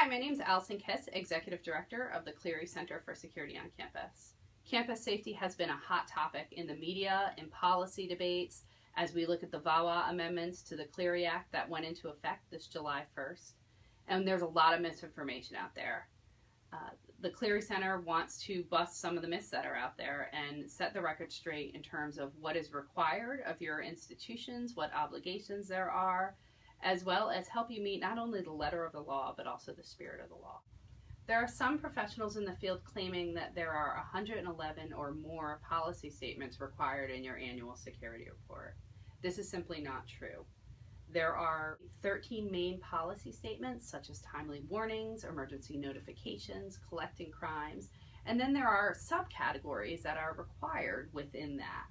Hi, my name is Alison, Executive Director of the Clery Center for Security on Campus. Campus safety has been a hot topic in the media and policy debates as we look at the VAWA amendments to the Clery Act that went into effect this July 1st. And there's a lot of misinformation out there. The Clery Center wants to bust some of the myths that are out there and set the record straight in terms of what is required of your institutions, what obligations there are, as well as help you meet not only the letter of the law, but also the spirit of the law. There are some professionals in the field claiming that there are 111 or more policy statements required in your annual security report. This is simply not true. There are 13 main policy statements, such as timely warnings, emergency notifications, collecting crimes, and then there are subcategories that are required within that.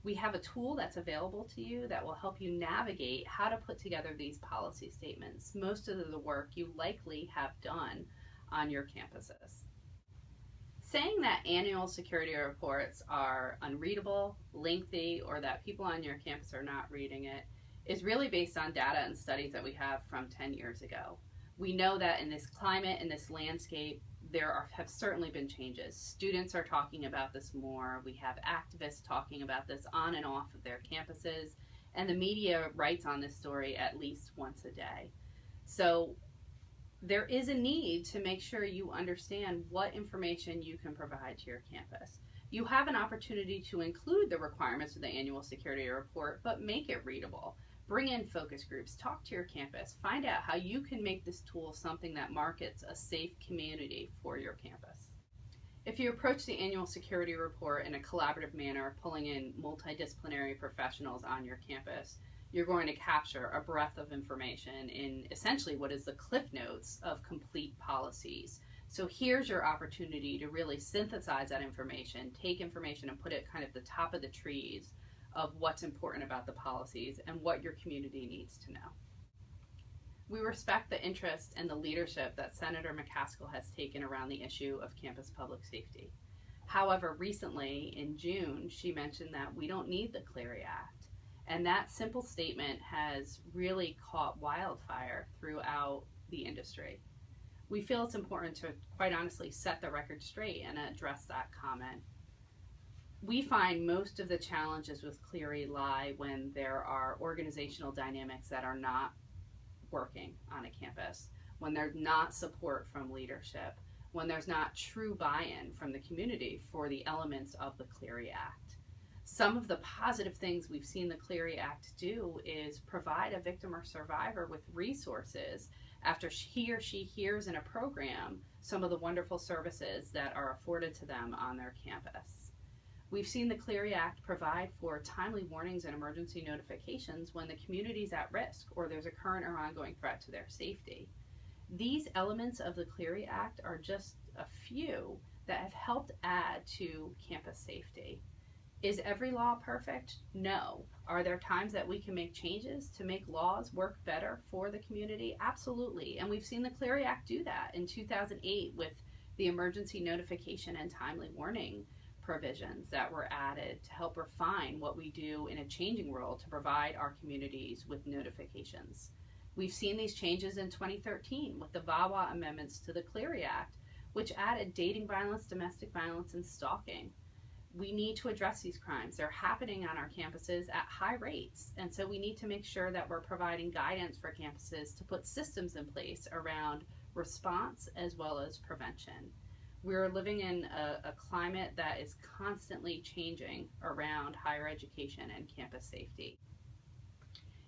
We have a tool that's available to you that will help you navigate how to put together these policy statements. Most of the work you likely have done on your campuses. Saying that annual security reports are unreadable, lengthy, or that people on your campus are not reading it is really based on data and studies that we have from 10 years ago. We know that in this climate, in this landscape, have certainly been changes. Students are talking about this more. We have activists talking about this on and off of their campuses, and the media writes on this story at least once a day. So there is a need to make sure you understand what information you can provide to your campus. You have an opportunity to include the requirements of the annual security report, but make it readable. Bring in focus groups, talk to your campus, find out how you can make this tool something that markets a safe community for your campus. If you approach the annual security report in a collaborative manner, pulling in multidisciplinary professionals on your campus, you're going to capture a breadth of information in essentially what is the cliff notes of complete policies. So here's your opportunity to really synthesize that information, take information and put it kind of the top of the trees of what's important about the policies and what your community needs to know. We respect the interest and the leadership that Senator McCaskill has taken around the issue of campus public safety. However, recently in June, she mentioned that we don't need the Clery Act. And that simple statement has really caught wildfire throughout the industry. We feel it's important to, quite honestly, set the record straight and address that comment. We find most of the challenges with Clery lie when there are organizational dynamics that are not working on a campus, when there's not support from leadership, when there's not true buy-in from the community for the elements of the Clery Act. Some of the positive things we've seen the Clery Act do is provide a victim or survivor with resources after he or she hears in a program some of the wonderful services that are afforded to them on their campus. We've seen the Clery Act provide for timely warnings and emergency notifications when the community is at risk or there's a current or ongoing threat to their safety. These elements of the Clery Act are just a few that have helped add to campus safety. Is every law perfect? No. Are there times that we can make changes to make laws work better for the community? Absolutely. And we've seen the Clery Act do that in 2008 with the emergency notification and timely warning provisions that were added to help refine what we do in a changing world to provide our communities with notifications. We've seen these changes in 2013 with the VAWA amendments to the Clery Act, which added dating violence, domestic violence, and stalking. We need to address these crimes. They're happening on our campuses at high rates, and so we need to make sure that we're providing guidance for campuses to put systems in place around response as well as prevention. We're living in a climate that is constantly changing around higher education and campus safety.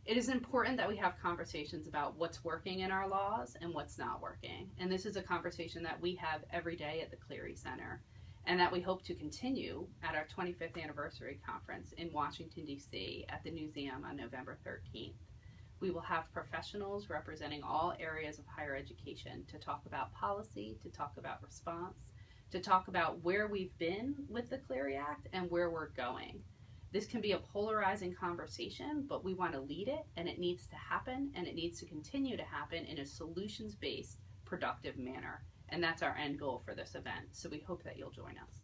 It is important that we have conversations about what's working in our laws and what's not working. And this is a conversation that we have every day at the Clery Center and that we hope to continue at our 25th anniversary conference in Washington, D.C. at the Museum on November 13th. We will have professionals representing all areas of higher education to talk about policy, to talk about response, to talk about where we've been with the Clery Act and where we're going. This can be a polarizing conversation, but we want to lead it, and it needs to happen, and it needs to continue to happen in a solutions-based, productive manner. And that's our end goal for this event. So we hope that you'll join us.